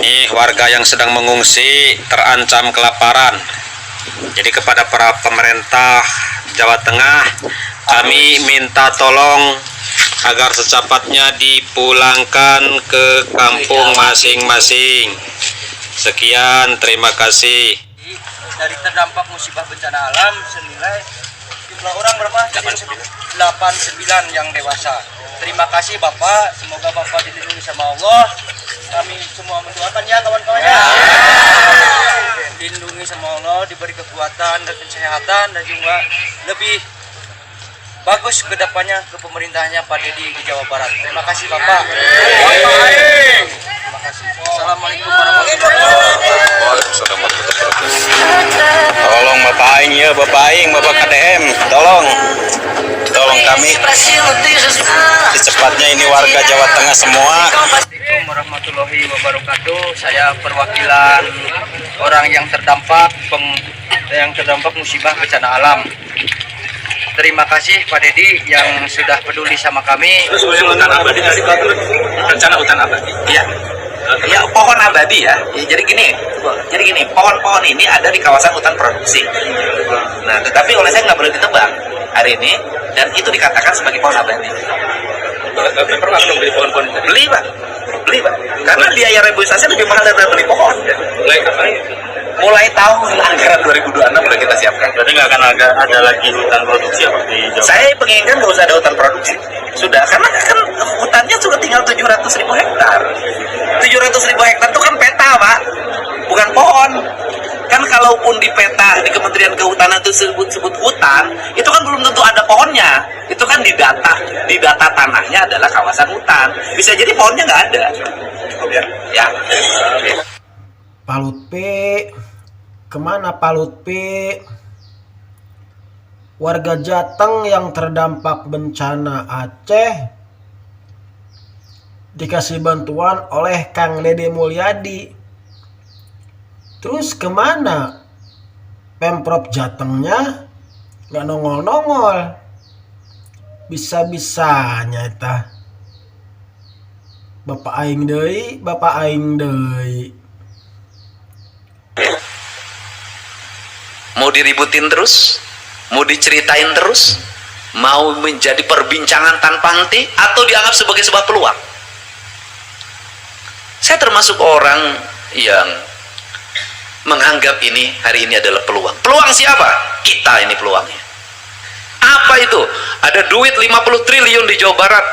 Ini warga yang sedang mengungsi terancam kelaparan. Jadi kepada para pemerintah Jawa Tengah, kami minta tolong agar secepatnya dipulangkan ke kampung masing-masing. Sekian, terima kasih. Dari terdampak musibah bencana alam senilai jumlah orang berapa? 89 yang dewasa. Terima kasih Bapak, semoga Bapak dilindungi sama Allah. Kami semua mendoakan ya kawan-kawannya. Dilindungi sama Allah, diberi kekuatan dan kesehatan dan juga lebih bagus ke depannya ke pemerintahnya Pak Dedi di Jawa Barat. Terima kasih Bapak. Terima kasih. Assalamualaikum warahmatullahi wabarakatuh. Tolong Bapak Aing ya, Bapak Aing, Bapak KDM, tolong kami secepatnya, ini warga Jawa Tengah semua. Assalamualaikum warahmatullahi wabarakatuh. Saya perwakilan orang yang terdampak musibah bencana alam. Terima kasih Pak Dedi yang sudah peduli sama kami. Hutan abadi tadi rencana hutan abadi. Iya. Ya, pohon abadi ya. Jadi gini, pohon-pohon ini ada di kawasan hutan produksi. Nah, tetapi oleh saya nggak boleh ditebang hari ini, dan itu dikatakan sebagai pohon abadi. Pernah belum beli pohon-pohon? Beli Pak. Karena biaya reboisasi lebih mahal daripada beli pohon. Mulai tahun anggaran 2026 udah kita siapkan. Berarti nggak akan ada lagi hutan produksi apa di Jawa? Saya penginginkan nggak usah ada hutan produksi. Sudah, karena kan hutannya sudah tinggal 700.000 hektar. 700.000 hektar itu kan peta Pak, bukan pohon. Kan kalaupun di peta di Kementerian Kehutanan itu sebut hutan, itu kan belum tentu ada pohonnya. Itu kan di data tanahnya adalah kawasan hutan. Bisa jadi pohonnya nggak ada. Ya. Pak Lutfi, kemana Pak Lutfi? Warga Jateng yang terdampak bencana Aceh dikasih bantuan oleh Kang Dede Mulyadi. Terus kemana Pemprov Jatengnya? Nggak nongol-nongol. Bisa-bisanya itu Bapak Aing deui. Mau diributin terus, mau diceritain terus, mau menjadi perbincangan tanpa henti, atau dianggap sebagai sebuah peluang. Saya termasuk orang yang menganggap hari ini adalah peluang. Peluang siapa? Kita ini peluangnya. Apa itu? Ada duit 50 triliun di Jawa Barat.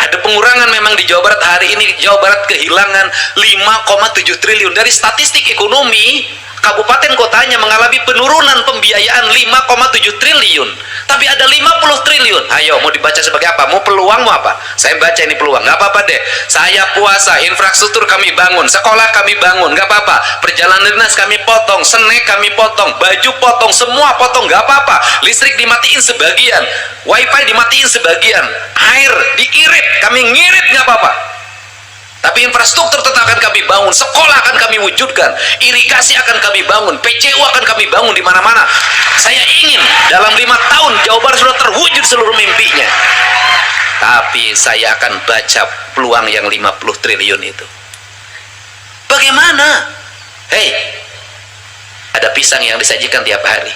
Ada pengurangan memang di Jawa Barat. Hari ini Jawa Barat kehilangan 5,7 triliun. Dari statistik ekonomi, kabupaten kotanya mengalami penurunan pembiayaan 5,7 triliun. Tapi ada 50 triliun. Ayo, mau dibaca sebagai apa? Mau peluang, mau apa? Saya baca ini peluang. Nggak apa-apa deh. Saya puasa, infrastruktur kami bangun, sekolah kami bangun, nggak apa-apa. Perjalanan dinas kami potong, snack kami potong, baju potong, semua potong, nggak apa-apa. Listrik dimatiin sebagian, wifi dimatiin sebagian, air diirit, kami ngirit, nggak apa-apa. Tapi infrastruktur tetap akan kami bangun, sekolah akan kami wujudkan, irigasi akan kami bangun, PCU akan kami bangun di mana-mana. Saya ingin dalam 5 tahun Jawa Barat sudah terwujud seluruh mimpinya. Tapi saya akan baca peluang yang 50 triliun itu. Bagaimana? Hei, ada pisang yang disajikan tiap hari.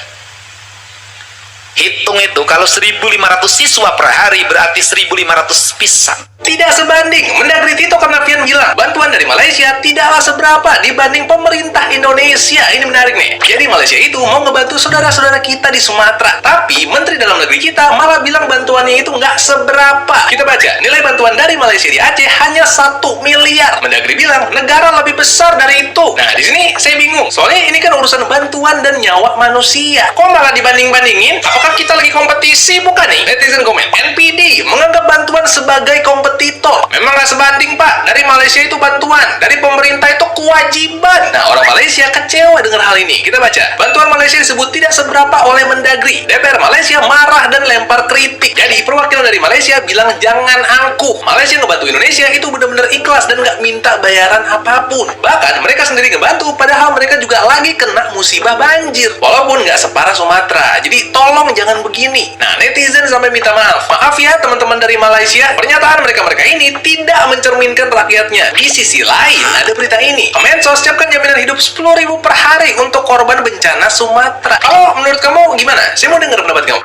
Hitung itu, kalau 1.500 siswa per hari berarti 1.500 pisang. Tidak sebanding. Mendagri Tito Karnavian bilang bantuan dari Malaysia tidaklah seberapa dibanding pemerintah Indonesia. Ini menarik nih. Jadi Malaysia itu mau ngebantu saudara-saudara kita di Sumatera, tapi Menteri Dalam Negeri kita malah bilang bantuannya itu nggak seberapa. Kita baca nilai bantuan dari Malaysia di Aceh hanya 1 miliar. Mendagri bilang negara lebih besar dari itu. Nah, di sini saya bingung. Soalnya ini kan urusan bantuan dan nyawa manusia. Kok malah dibanding-bandingin? Apakah kita lagi kompetisi? Bukan nih. Netizen komen. NPD menganggap bantuan sebagai kompetisi. Memang nggak sebanding Pak. Dari Malaysia itu bantuan, dari pemerintah itu kewajiban. Nah, orang Malaysia kecewa dengan hal ini. Kita baca, bantuan Malaysia disebut tidak seberapa oleh Mendagri. DPR Malaysia marah dan lempar kritik. Jadi perwakilan dari Malaysia bilang jangan angkuh. Malaysia ngebantu Indonesia itu benar-benar ikhlas dan nggak minta bayaran apapun. Bahkan mereka sendiri ngebantu, padahal mereka juga lagi kena musibah banjir. Walaupun nggak separah Sumatera. Jadi tolong jangan begini. Nah, netizen sampai minta maaf. Maaf ya teman-teman dari Malaysia, pernyataan mereka ini tidak mencerminkan rakyatnya. Di sisi lain, ada berita ini. Kemensos siapkan jaminan hidup 10.000 per hari untuk korban bencana Sumatera. Kalau menurut kamu gimana? Saya mau dengar pendapat kamu.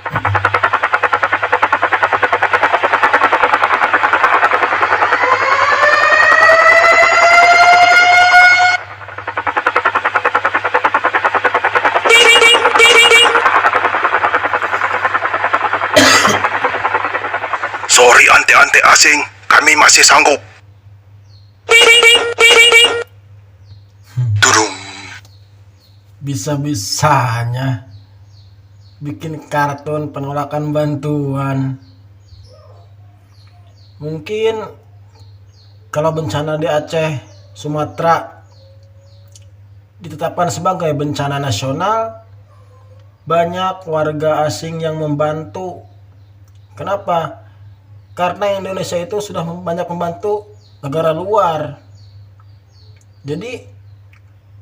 Sorry ante-ante asing, kami masih sanggup. Tudung. Bisa-bisanya bikin kartun penolakan bantuan. Mungkin kalau bencana di Aceh, Sumatera ditetapkan sebagai bencana nasional, banyak warga asing yang membantu. Kenapa? Karena Indonesia itu sudah banyak membantu negara luar. Jadi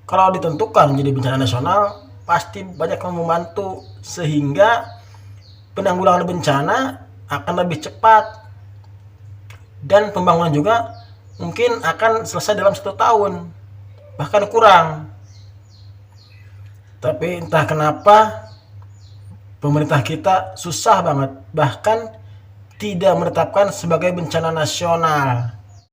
kalau ditentukan jadi bencana nasional, pasti banyak yang membantu, sehingga penanggulangan bencana akan lebih cepat, dan pembangunan juga mungkin akan selesai dalam 1 tahun, bahkan kurang. Tapi entah kenapa pemerintah kita susah banget, bahkan tidak menetapkan sebagai bencana nasional.